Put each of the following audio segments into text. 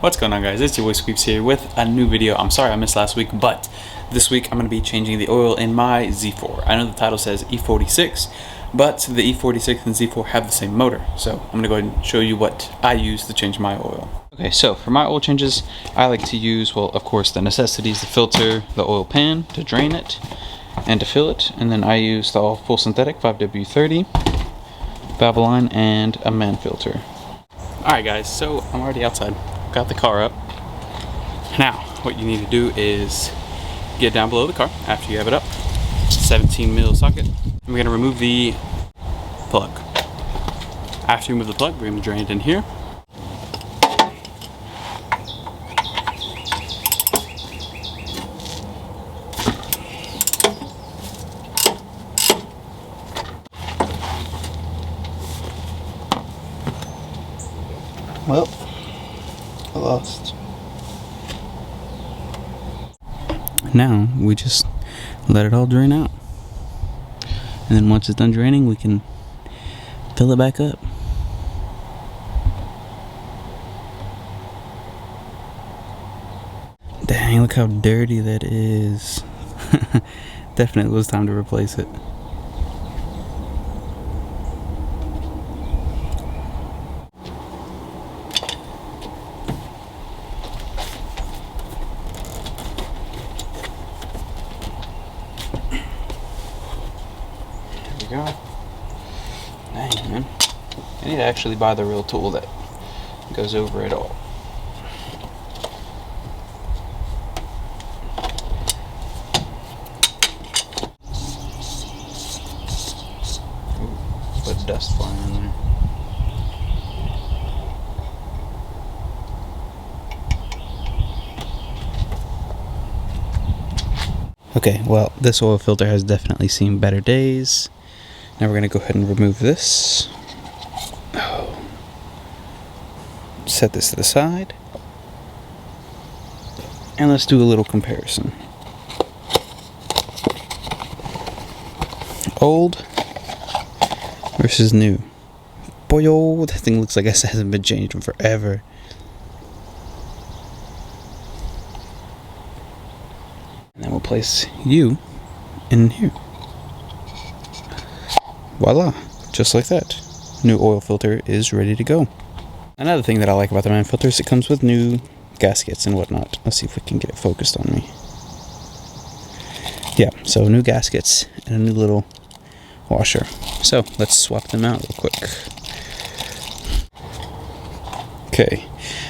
What's going on, guys? It's your boy Squeeps here with a new video. I'm sorry I missed last week, but this week I'm going to be changing the oil in my Z4. I know the title says E46, but the E46 and Z4 have the same motor. So I'm going to go ahead and show you what I use to change my oil. Okay, so for my oil changes, I like to use, well, of course, the necessities, the filter, the oil pan to drain it and to fill it. And then I use the all full synthetic 5W30, valve line, and a man filter. Alright guys, so I'm already outside. Got the car up. Now, what you need to do is get down below the car after you have it up. 17 mil socket. And we're going to remove the plug. After you remove the plug, we're going to drain it in here. Well, I lost. Now we just let it all drain out, and then once it's done draining, we can fill it back up. Dang, look how dirty that is. Definitely was time to replace it. Go. Dang, man. I need to actually buy the real tool that goes over it all. Ooh, put dust flying in there. Okay, well, this oil filter has definitely seen better days. Now we're going to go ahead and remove this. Set this to the side. And let's do a little comparison. Old versus new. Boy, oh, that thing looks like it hasn't been changed in forever. And then we'll place you in here. Voila, just like that. New oil filter is ready to go. Another thing that I like about the man filter is it comes with new gaskets and whatnot. Let's see if we can get it focused on me. Yeah, so new gaskets and a new little washer. So let's swap them out real quick. Okay,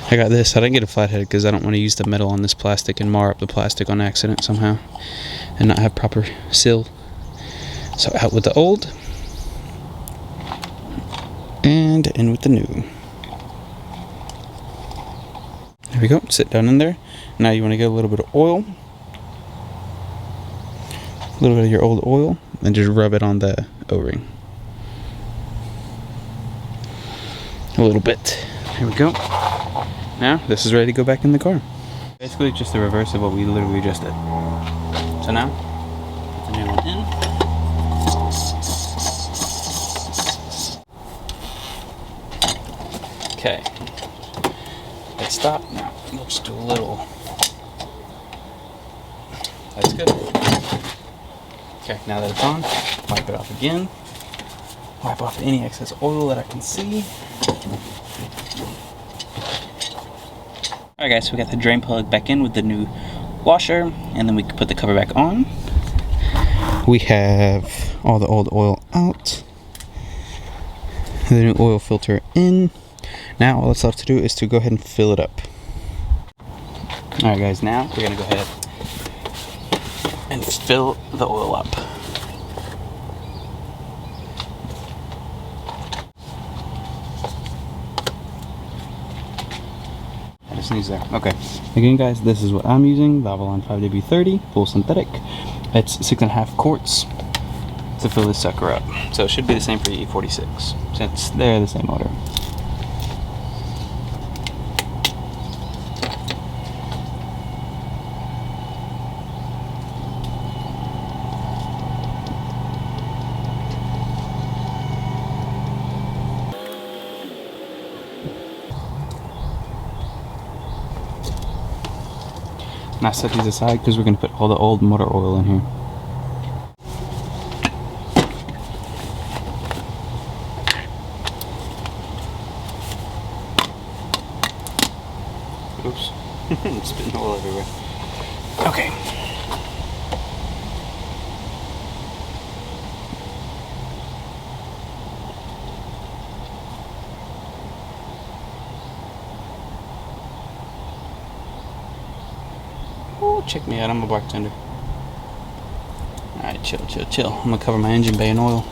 I got this. I didn't get a flathead because I don't want to use the metal on this plastic and mar up the plastic on accident somehow and not have proper seal. So out with the old. And in with the new. There we go. Sit down in there. Now you want to get a little bit of oil. A little bit of your old oil. And just rub it on the O-ring. A little bit. Here we go. Now this is ready to go back in the car. Basically just the reverse of what we literally just did. So now, put the new one in. Okay, let's stop now. We'll just do a little. That's good. Okay, now that it's on, wipe it off again. Wipe off any excess oil that I can see. Alright guys, so we got the drain plug back in with the new washer, and then we can put the cover back on. We have all the old oil out. The new oil filter in. Now all that's left to do is to go ahead and fill it up. Alright guys, now we're going to go ahead and fill the oil up. I just sneezed there. Okay. Again guys, this is what I'm using. Valve line 5W30, full synthetic. It's 6.5 quarts to fill this sucker up. So it should be the same for E46 since they're the same motor. And I set these aside because we're going to put all the old motor oil in here. Oops. Spitting oil everywhere. Okay. Oh, check me out, I'm a bartender. Alright, chill, chill, chill. I'm gonna cover my engine bay in oil.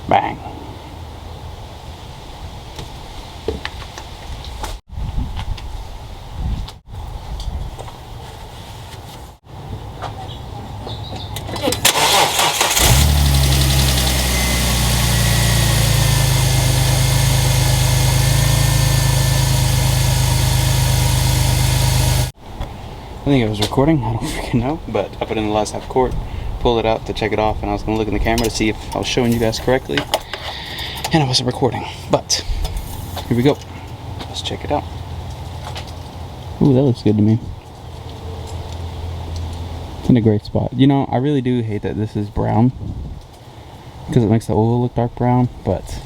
Bang. I think I was recording, I don't freaking know, but I put in the last half quart, pulled it out to check it off, and I was going to look in the camera to see if I was showing you guys correctly, and I wasn't recording, but here we go. Let's check it out. Ooh, that looks good to me. It's in a great spot. You know, I really do hate that this is brown, because it makes the oil look dark brown, but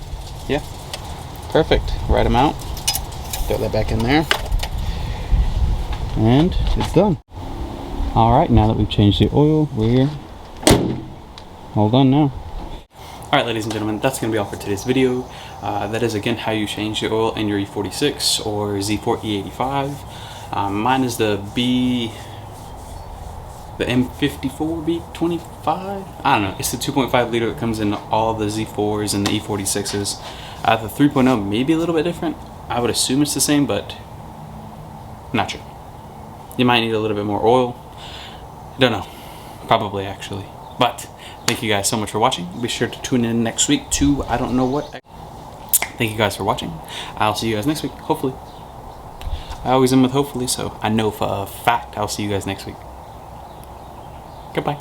yeah, perfect. Right amount. Throw that back in there. And it's done. Alright, now that we've changed the oil, we're all done now. Alright, ladies and gentlemen, that's going to be all for today's video. That is, again, how you change the oil in your E46 or Z4 E85. Mine is the M54 B25? I don't know. It's the 2.5 liter that comes in all the Z4s and the E46s. The 3.0 may be a little bit different. I would assume it's the same, but not sure. You might need a little bit more oil. Don't know. Probably, actually. But thank you guys so much for watching. Be sure to tune in next week to I don't know what. Thank you guys for watching. I'll see you guys next week, hopefully. I always am with hopefully, so I know for a fact I'll see you guys next week. Goodbye.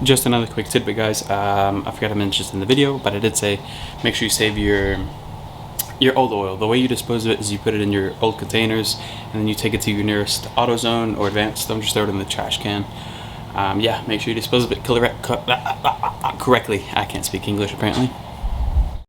Just another quick tidbit, guys. I forgot to mention this in the video, but I did say make sure you save your old oil. The way you dispose of it is you put it in your old containers and then you take it to your nearest AutoZone or Advanced. Don't just throw it in the trash can. Yeah, make sure you dispose of it correctly. I can't speak English apparently.